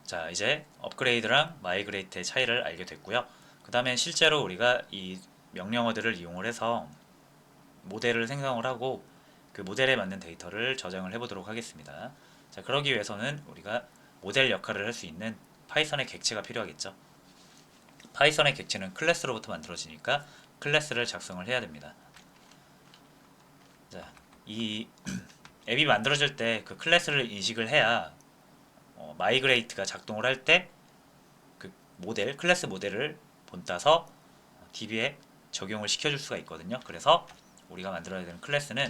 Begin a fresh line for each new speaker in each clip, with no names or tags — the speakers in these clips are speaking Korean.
자, 이제 업그레이드랑 마이그레이트의 차이를 알게 됐고요. 그 다음에 실제로 우리가 이 명령어들을 이용을 해서 모델을 생성을 하고 그 모델에 맞는 데이터를 저장을 해보도록 하겠습니다. 자, 그러기 위해서는 우리가 모델 역할을 할 수 있는 파이썬의 객체가 필요하겠죠. 파이썬의 객체는 클래스로부터 만들어지니까 클래스를 작성을 해야 됩니다. 자, 이 앱이 만들어질 때 그 클래스를 인식을 해야 마이그레이트가 작동을 할 때 그 모델, 클래스 모델을 본따서 DB에 적용을 시켜줄 수가 있거든요. 그래서 우리가 만들어야 되는 클래스는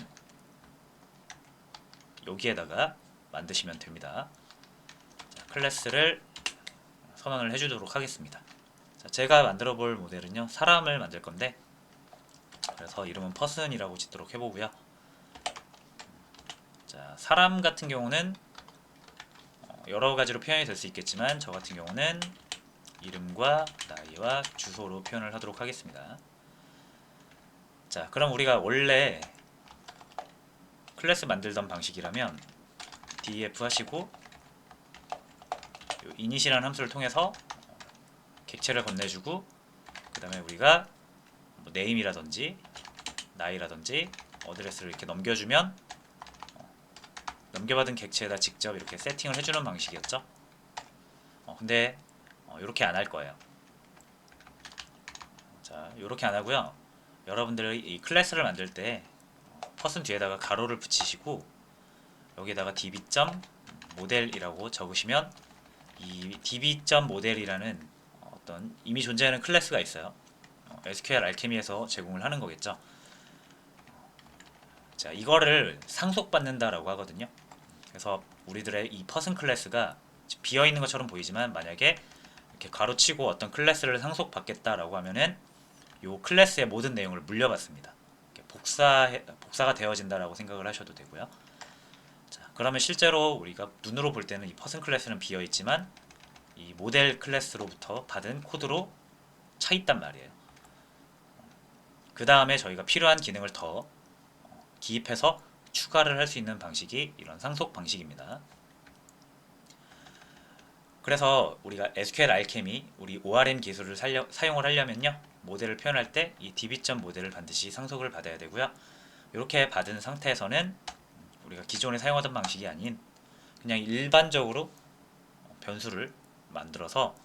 여기에다가 만드시면 됩니다. 자, 클래스를 선언을 해주도록 하겠습니다. 자, 제가 만들어 볼 모델은요, 사람을 만들 건데, 그래서 이름은 person이라고 짓도록 해보고요. 자, 사람 같은 경우는 여러 가지로 표현이 될 수 있겠지만, 저 같은 경우는 이름과 나이와 주소로 표현을 하도록 하겠습니다. 자, 그럼 우리가 원래 클래스 만들던 방식이라면 def 하시고 init이라는 함수를 통해서 객체를 건네주고, 그 다음에 우리가 뭐 name이라든지 나이라든지 어드레스를 이렇게 넘겨주면 넘겨받은 객체에다 직접 이렇게 세팅을 해주는 방식이었죠. 근데 이렇게 안 할 거예요. 자, 이렇게 안 하고요. 여러분들이 이 클래스를 만들 때 퍼슨 뒤에다가 가로를 붙이시고 여기에다가 db.model이라고 적으시면 이 db.model이라는 어떤 이미 존재하는 클래스가 있어요. SQL 알케미에서 제공을 하는 거겠죠. 자, 이거를 상속받는다라고 하거든요. 그래서 우리들의 이 퍼슨 클래스가 비어 있는 것처럼 보이지만 만약에 이렇게 가로치고 어떤 클래스를 상속받겠다라고 하면은 이 클래스의 모든 내용을 물려받습니다. 복사가 되어진다라고 생각을 하셔도 되고요. 자, 그러면 실제로 우리가 눈으로 볼 때는 이 퍼슨 클래스는 비어 있지만 이 모델 클래스로부터 받은 코드로 차 있단 말이에요. 그 다음에 저희가 필요한 기능을 더 기입해서 추가를 할 수 있는 방식이 이런 상속 방식입니다. 그래서 우리가 SQL 알케미, 우리 ORM 기술을 사용을 하려면요, 모델을 표현할 때 이 db.모델을 반드시 상속을 받아야 되고요. 이렇게 받은 상태에서는 우리가 기존에 사용하던 방식이 아닌 그냥 일반적으로 변수를 만들어서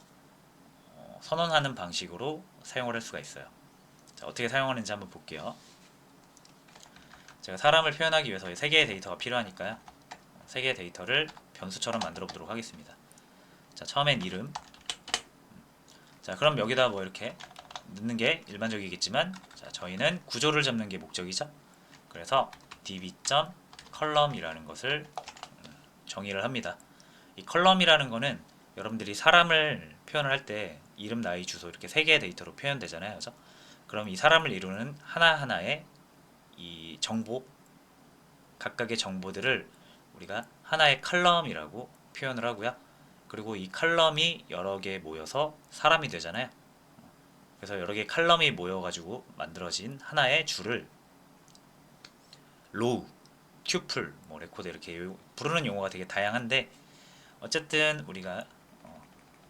선언하는 방식으로 사용을 할 수가 있어요. 자, 어떻게 사용하는지 한번 볼게요. 제가 사람을 표현하기 위해서 3개의 데이터가 필요하니까요. 3개의 데이터를 변수처럼 만들어 보도록 하겠습니다. 자, 처음엔 이름. 자, 그럼 여기다 뭐 이렇게 넣는 게 일반적이겠지만, 자, 저희는 구조를 잡는 게 목적이죠. 그래서 db.column이라는 것을 정의를 합니다. 이 컬럼이라는 거는 여러분들이 사람을 표현을 할 때 이름, 나이, 주소 이렇게 3개의 데이터로 표현되잖아요. 그죠? 그럼 이 사람을 이루는 하나하나의 이 정보, 각각의 정보들을 우리가 하나의 컬럼이라고 표현을 하고요. 그리고 이 컬럼이 여러 개 모여서 사람이 되잖아요. 그래서 여러 개의 컬럼이 모여가지고 만들어진 하나의 줄을 로우, 튜플, 뭐 레코드 이렇게 부르는 용어가 되게 다양한데, 어쨌든 우리가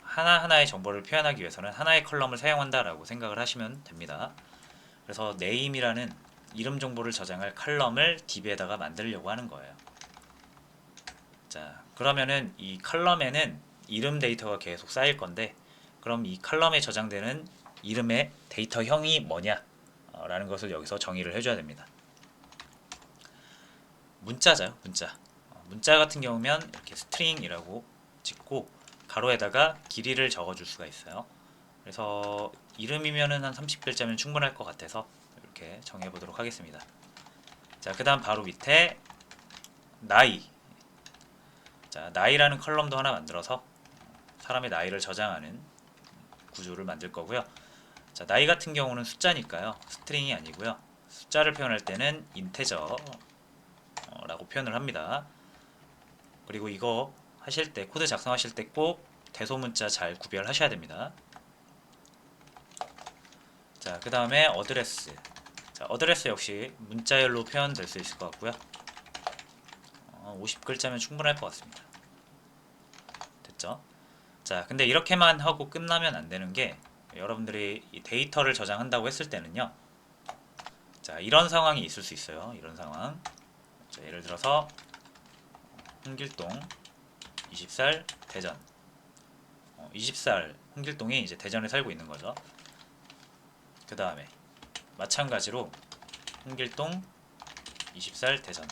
하나하나의 정보를 표현하기 위해서는 하나의 컬럼을 사용한다라고 생각을 하시면 됩니다. 그래서 name이라는 이름 정보를 저장할 컬럼을 db에다가 만들려고 하는 거예요. 자, 그러면은 이 컬럼에는 이름 데이터가 계속 쌓일 건데, 그럼 이 컬럼에 저장되는 이름의 데이터형이 뭐냐 라는 것을 여기서 정의를 해줘야 됩니다. 문자죠, 문자. 문자 같은 경우면 이렇게 스트링이라고 찍고 가로에다가 길이를 적어줄 수가 있어요. 그래서 이름이면은 한 30글자면 충분할 것 같아서 이렇게 정해보도록 하겠습니다. 자, 그 다음 바로 밑에 나이. 자, 나이라는 컬럼도 하나 만들어서 사람의 나이를 저장하는 구조를 만들 거고요. 자, 나이 같은 경우는 숫자니까요, 스트링이 아니고요. 숫자를 표현할 때는 인테저라고 표현을 합니다. 그리고 이거 하실 때, 코드 작성하실 때 꼭 대소문자 잘 구별하셔야 됩니다. 자, 그 다음에 어드레스. 자, 어드레스 역시 문자열로 표현될 수 있을 것 같고요. 50글자면 충분할 것 같습니다. 됐죠? 자, 근데 이렇게만 하고 끝나면 안 되는 게, 여러분들이 이 데이터를 저장한다고 했을 때는요. 자, 이런 상황이 있을 수 있어요. 이런 상황. 자, 예를 들어서 홍길동 20살 대전. 20살 홍길동이 이제 대전에 살고 있는 거죠. 그 다음에 마찬가지로 홍길동 20살 대전.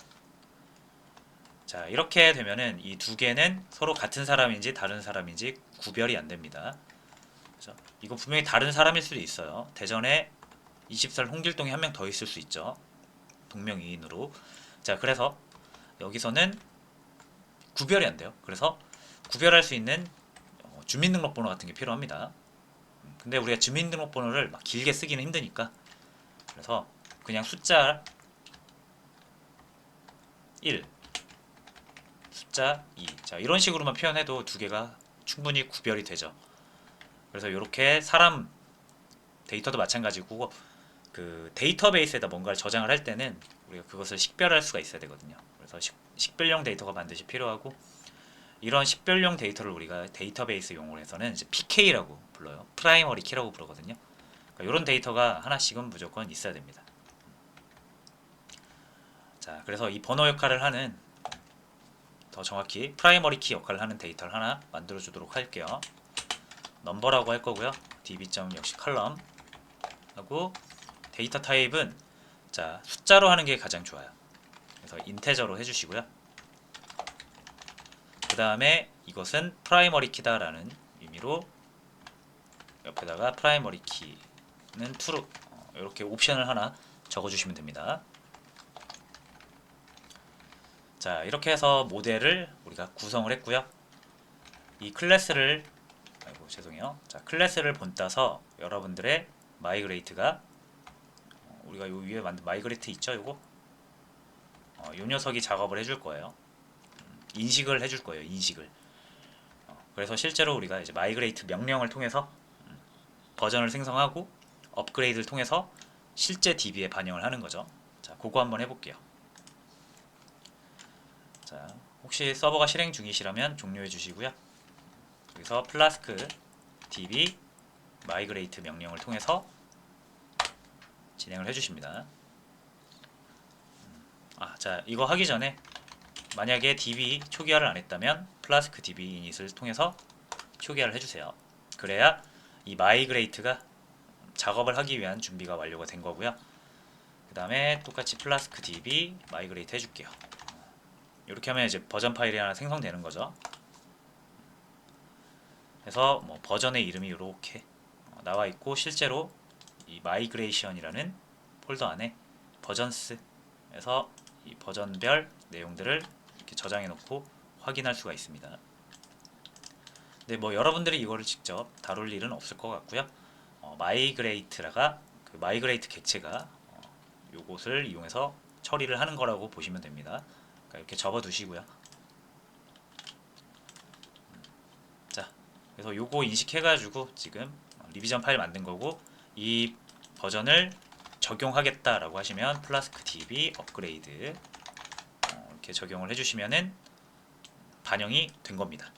자, 이렇게 되면은 이 두 개는 서로 같은 사람인지 다른 사람인지 구별이 안 됩니다. 그래서 이거 분명히 다른 사람일 수도 있어요. 대전에 20살 홍길동이 한 명 더 있을 수 있죠. 동명이인으로. 자, 그래서 여기서는 구별이 안 돼요. 그래서 구별할 수 있는 주민등록번호 같은 게 필요합니다. 근데 우리가 주민등록번호를 막 길게 쓰기는 힘드니까, 그래서 그냥 숫자 1, 숫자 2. 자, 이런 식으로만 표현해도 두 개가 충분히 구별이 되죠. 그래서 이렇게 사람 데이터도 마찬가지고, 그 데이터베이스에다 뭔가를 저장을 할 때는 우리가 그것을 식별할 수가 있어야 되거든요. 그래서 식별용 데이터가 반드시 필요하고, 이런 식별용 데이터를 우리가 데이터베이스 용어로 해서는 이제 PK라고 불러요. 프라이머리 키라고 부르거든요. 그러니까 이런 데이터가 하나씩은 무조건 있어야 됩니다. 자, 그래서 이 번호 역할을 하는, 더 정확히 프라이머리 키 역할을 하는 데이터를 하나 만들어 주도록 할게요. 넘버라고 할 거고요. db. 역시 컬럼 하고, 데이터 타입은 자, 숫자로 하는 게 가장 좋아요. 그래서 인테저로 해주시고요. 그 다음에 이것은 프라이머리 키다라는 의미로 옆에다가 프라이머리 키는 true, 이렇게 옵션을 하나 적어주시면 됩니다. 자, 이렇게 해서 모델을 우리가 구성을 했고요. 이 클래스를, 아이고 죄송해요. 자, 클래스를 본따서 여러분들의 마이그레이트가, 우리가 요 위에 만든 마이그레이트 있죠, 요거. 요 녀석이 작업을 해줄 거예요. 인식을 해줄 거예요, 인식을. 그래서 실제로 우리가 이제 마이그레이트 명령을 통해서 버전을 생성하고, 업그레이드를 통해서 실제 DB에 반영을 하는 거죠. 자, 그거 한번 해볼게요. 자, 혹시 서버가 실행 중이시라면 종료해 주시고요. 여기서 플라스크 db 마이그레이트 명령을 통해서 진행을 해주십니다. 자, 이거 하기 전에 만약에 db 초기화를 안 했다면 플라스크 db init을 통해서 초기화를 해주세요. 그래야 이 마이그레이트가 작업을 하기 위한 준비가 완료가 된 거고요. 그 다음에 똑같이 플라스크 db 마이그레이트 해줄게요. 이렇게 하면 이제 버전 파일이 하나 생성되는 거죠. 그래서 뭐 버전의 이름이 이렇게 나와 있고, 실제로 이 마이그레이션이라는 폴더 안에 버전스에서 이 버전별 내용들을 이렇게 저장해 놓고 확인할 수가 있습니다. 근데 뭐 여러분들이 이거를 직접 다룰 일은 없을 것 같고요. 마이그레이트라가 그 마이그레이트 객체가 요것을 이용해서 처리를 하는 거라고 보시면 됩니다. 그러니까 이렇게 접어 두시고요. 자, 그래서 요거 인식해가지고 지금 리비전 파일 만든 거고, 이 버전을 적용하겠다라고 하시면 플라스크 db 업그레이드 이렇게 적용을 해주시면은 반영이 된 겁니다.